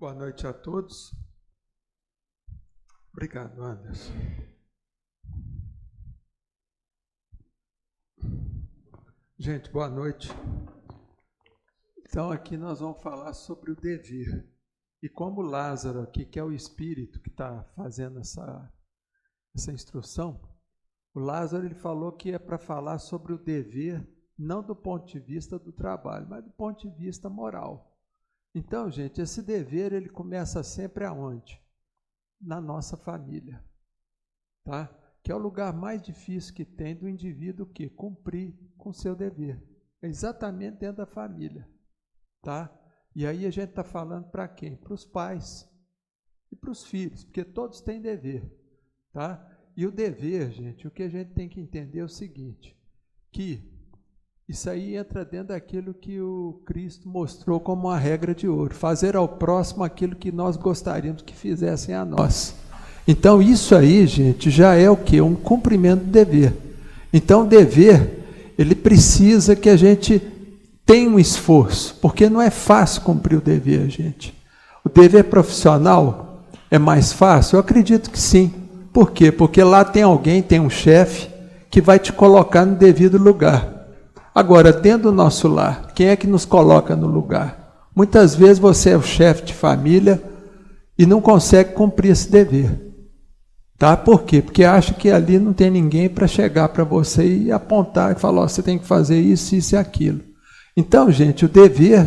Boa noite a todos. Obrigado, Anderson. Gente, boa noite. Então, aqui nós vamos falar sobre o dever. E como Lázaro aqui, que é o espírito que está fazendo essa instrução, o Lázaro ele falou que é para falar sobre o dever, não do ponto de vista do trabalho, mas do ponto de vista moral. Então, gente, esse dever ele começa sempre aonde? Na nossa família, tá? Que é o lugar mais difícil que tem do indivíduo que cumprir com o seu dever. É exatamente dentro da família, tá? E aí a gente está falando para quem? Para os pais e para os filhos, porque todos têm dever, tá? E o dever, gente, o que a gente tem que entender é o seguinte, que isso aí entra dentro daquilo que o Cristo mostrou como uma regra de ouro, fazer ao próximo aquilo que nós gostaríamos que fizessem a nós. Então isso aí, gente, já é o quê? Um cumprimento do dever. Então o dever, ele precisa que a gente tenha um esforço, porque não é fácil cumprir o dever, gente. O dever profissional é mais fácil? Eu acredito que sim. Por quê? Porque lá tem alguém, tem um chefe, que vai te colocar no devido lugar. Agora, dentro do nosso lar, quem é que nos coloca no lugar? Muitas vezes você é o chefe de família e não consegue cumprir esse dever. Tá? Por quê? Porque acha que ali não tem ninguém para chegar para você e apontar e falar, oh, você tem que fazer isso, isso e aquilo. Então, gente, o dever,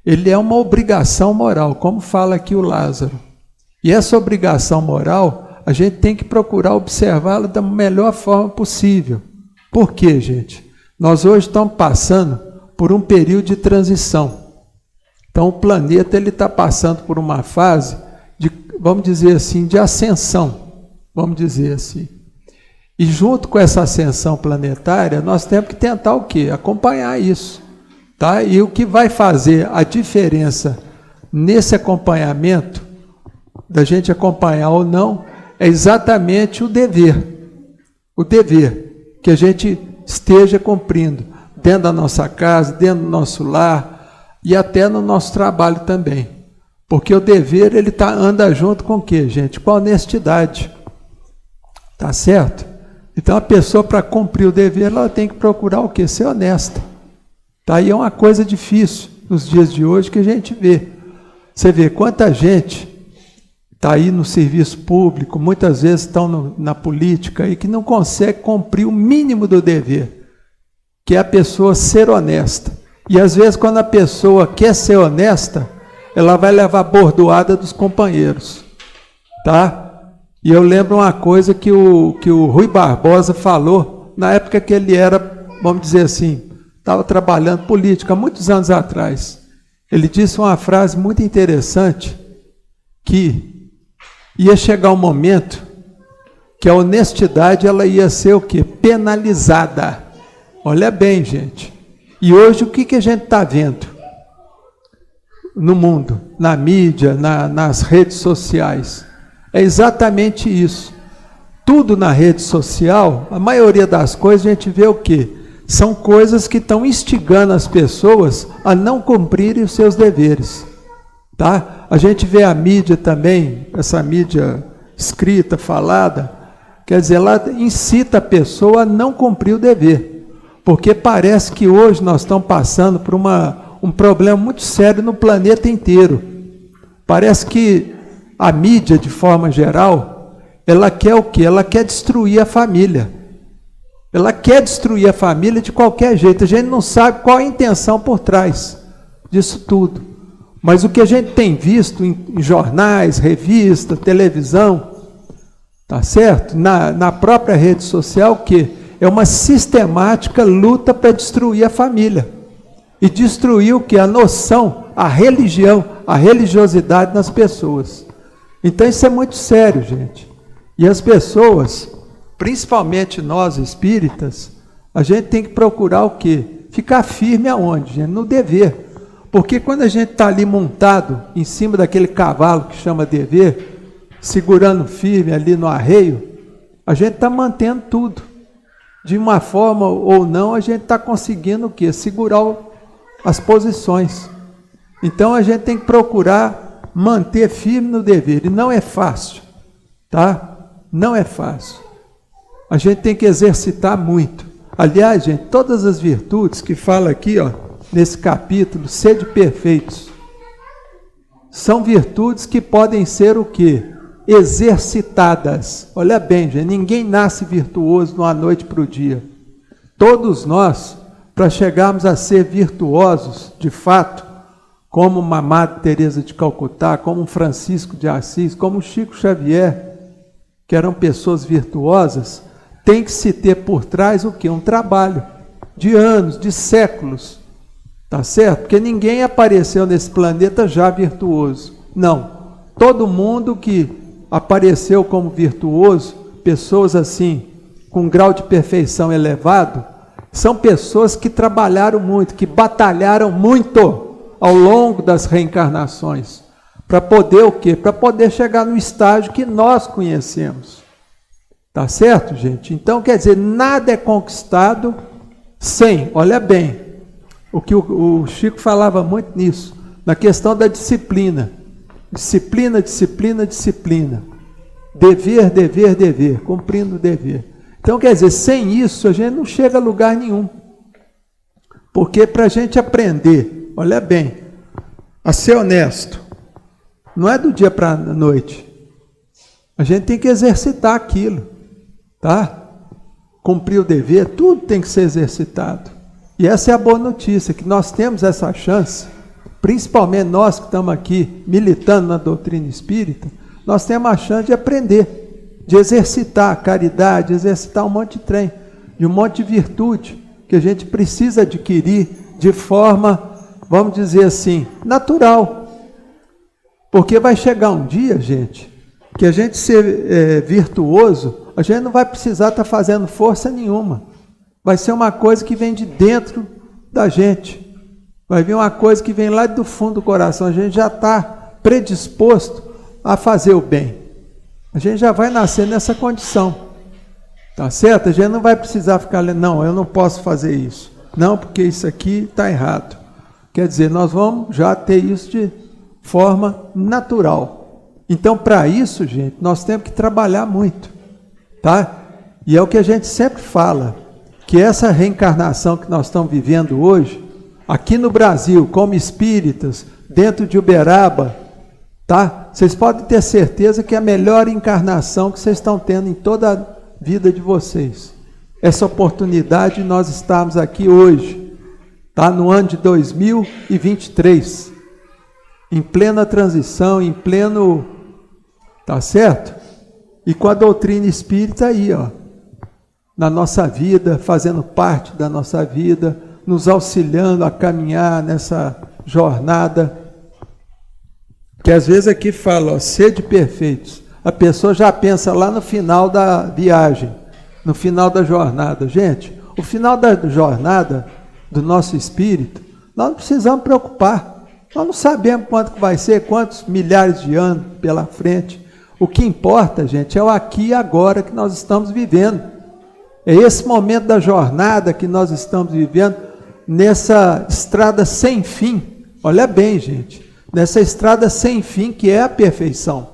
ele é uma obrigação moral, como fala aqui o Lázaro. E essa obrigação moral, a gente tem que procurar observá-la da melhor forma possível. Por quê, gente? Nós hoje estamos passando por um período de transição. Então, o planeta ele está passando por uma fase de, vamos dizer assim, de ascensão, vamos dizer assim. E junto com essa ascensão planetária, nós temos que tentar o quê? Acompanhar isso. Tá? E o que vai fazer a diferença nesse acompanhamento, da gente acompanhar ou não, é exatamente o dever. O dever que a gente esteja cumprindo dentro da nossa casa, dentro do nosso lar e até no nosso trabalho também. Porque o dever, ele anda junto com o quê, gente? Com a honestidade. Tá certo? Então, a pessoa, para cumprir o dever, ela tem que procurar o quê? Ser honesta. Tá? E é uma coisa difícil nos dias de hoje que a gente vê. Você vê quanta gente está aí no serviço público, muitas vezes estão na política e que não consegue cumprir o mínimo do dever, que é a pessoa ser honesta. E às vezes quando a pessoa quer ser honesta, ela vai levar bordoada dos companheiros. Tá? E eu lembro uma coisa que o Rui Barbosa falou, na época que ele era, vamos dizer assim, estava trabalhando política, há muitos anos atrás. Ele disse uma frase muito interessante, que ia chegar um momento que a honestidade ela ia ser o quê? Penalizada. Olha bem, gente. E hoje o que a gente está vendo no mundo, na mídia, nas redes sociais? É exatamente isso. Tudo na rede social, a maioria das coisas a gente vê o quê? São coisas que estão instigando as pessoas a não cumprirem os seus deveres. Tá? A gente vê a mídia também, essa mídia escrita, falada, quer dizer, ela incita a pessoa a não cumprir o dever, porque parece que hoje nós estamos passando por um problema muito sério no planeta inteiro. Parece que a mídia, de forma geral, ela quer o quê? Ela quer destruir a família. Ela quer destruir a família de qualquer jeito. A gente não sabe qual a intenção por trás disso tudo. Mas o que a gente tem visto em jornais, revistas, televisão, tá certo? Na própria rede social, o quê? É uma sistemática luta para destruir a família. E destruir o quê? A noção, a religião, a religiosidade nas pessoas. Então isso é muito sério, gente. E as pessoas, principalmente nós espíritas, a gente tem que procurar o quê? Ficar firme aonde, gente? No dever. Porque quando a gente está ali montado em cima daquele cavalo que chama dever, segurando firme ali no arreio, a gente está mantendo tudo. De uma forma ou não, a gente está conseguindo o quê? Segurar as posições. Então a gente tem que procurar manter firme no dever. E não é fácil, tá? Não é fácil. A gente tem que exercitar muito. Aliás, gente, todas as virtudes que fala aqui, ó, nesse capítulo, sede perfeitos, são virtudes que podem ser o quê? Exercitadas. Olha bem, gente, ninguém nasce virtuoso de uma noite para o dia. Todos nós, para chegarmos a ser virtuosos, de fato, como uma Madre Teresa de Calcutá, como um Francisco de Assis, como um Chico Xavier, que eram pessoas virtuosas, tem que se ter por trás o quê? Um trabalho de anos, de séculos, tá certo? Porque ninguém apareceu nesse planeta já virtuoso. Não. Todo mundo que apareceu como virtuoso, pessoas assim, com um grau de perfeição elevado, são pessoas que trabalharam muito, que batalharam muito ao longo das reencarnações, para poder o quê? Para poder chegar no estágio que nós conhecemos. Tá certo, gente? Então, quer dizer, nada é conquistado sem, olha bem, o que o Chico falava muito nisso, na questão da disciplina. Disciplina, disciplina, disciplina. Dever, dever, dever, cumprindo o dever. Então, quer dizer, sem isso a gente não chega a lugar nenhum. Porque para a gente aprender, olha bem, a ser honesto, não é do dia para a noite. A gente tem que exercitar aquilo, tá? Cumprir o dever, tudo tem que ser exercitado. E essa é a boa notícia, que nós temos essa chance, principalmente nós que estamos aqui militando na doutrina espírita, nós temos a chance de aprender, de exercitar a caridade, de exercitar um monte de trem, de um monte de virtude que a gente precisa adquirir de forma, vamos dizer assim, natural. Porque vai chegar um dia, gente, que a gente ser virtuoso, a gente não vai precisar estar fazendo força nenhuma. Vai ser uma coisa que vem de dentro da gente. Vai vir uma coisa que vem lá do fundo do coração. A gente já está predisposto a fazer o bem. A gente já vai nascer nessa condição. Tá certo? A gente não vai precisar ficar lendo, não, eu não posso fazer isso. Não, porque isso aqui está errado. Quer dizer, nós vamos já ter isso de forma natural. Então, para isso, gente, nós temos que trabalhar muito, tá? E é o que a gente sempre fala, que essa reencarnação que nós estamos vivendo hoje, aqui no Brasil, como espíritas, dentro de Uberaba, tá? Vocês podem ter certeza que é a melhor encarnação que vocês estão tendo em toda a vida de vocês. Essa oportunidade de nós estarmos aqui hoje, tá? No ano de 2023, em plena transição, em pleno, tá certo? E com a doutrina espírita aí, ó, na nossa vida, fazendo parte da nossa vida, nos auxiliando a caminhar nessa jornada, que às vezes aqui fala, ó, sede perfeitos. A pessoa já pensa lá no final da viagem, no final da jornada. Gente, o final da jornada do nosso espírito, nós não precisamos preocupar. Nós não sabemos quanto que vai ser, quantos milhares de anos pela frente. O que importa, gente, é o aqui e agora que nós estamos vivendo. É esse momento da jornada que nós estamos vivendo, nessa estrada sem fim. Olha bem, gente, nessa estrada sem fim que é a perfeição.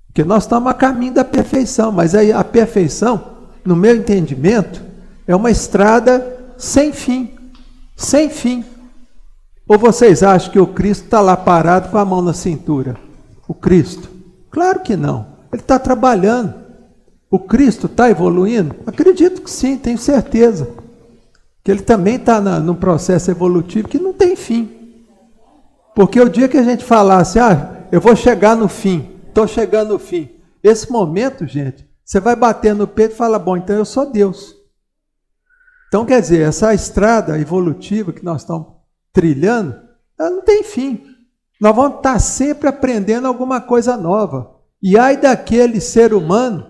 Porque nós estamos a caminho da perfeição, mas aí a perfeição, no meu entendimento, é uma estrada sem fim. Sem fim. Ou vocês acham que o Cristo está lá parado com a mão na cintura? O Cristo? Claro que não. Ele está trabalhando. O Cristo está evoluindo? Acredito que sim, tenho certeza. Que ele também está num processo evolutivo que não tem fim. Porque o dia que a gente falasse, eu vou chegar no fim, estou chegando no fim. Esse momento, gente, você vai bater no peito e fala, bom, então eu sou Deus. Então, quer dizer, essa estrada evolutiva que nós estamos trilhando, ela não tem fim. Nós vamos estar sempre aprendendo alguma coisa nova. E ai daquele ser humano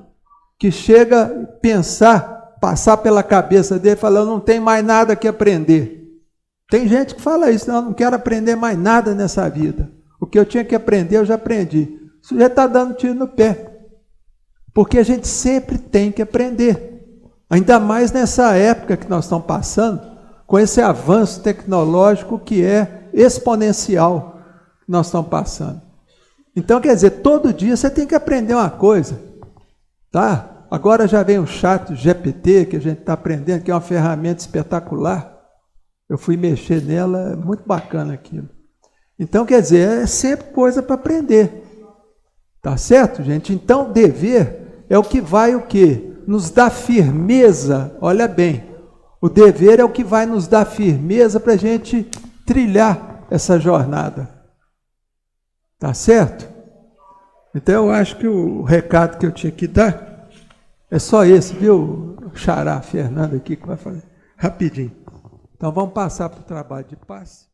que chega a pensar, passar pela cabeça dele, falando, não tem mais nada que aprender. Tem gente que fala isso, não quero aprender mais nada nessa vida. O que eu tinha que aprender, eu já aprendi. O sujeito está dando tiro no pé. Porque a gente sempre tem que aprender. Ainda mais nessa época que nós estamos passando, com esse avanço tecnológico que é exponencial que nós estamos passando. Então, quer dizer, todo dia você tem que aprender uma coisa, tá? Agora já vem o chat GPT, que a gente está aprendendo, que é uma ferramenta espetacular. Eu fui mexer nela, é muito bacana aquilo. Então, quer dizer, é sempre coisa para aprender. Tá certo, gente? Então, dever é o que vai o quê? Nos dar firmeza, olha bem, o dever é o que vai nos dar firmeza para a gente trilhar essa jornada. Tá certo? Então, eu acho que o recado que eu tinha que dar é só esse, viu, Xará Fernando aqui, que vai fazer rapidinho. Então, vamos passar para o trabalho de passe.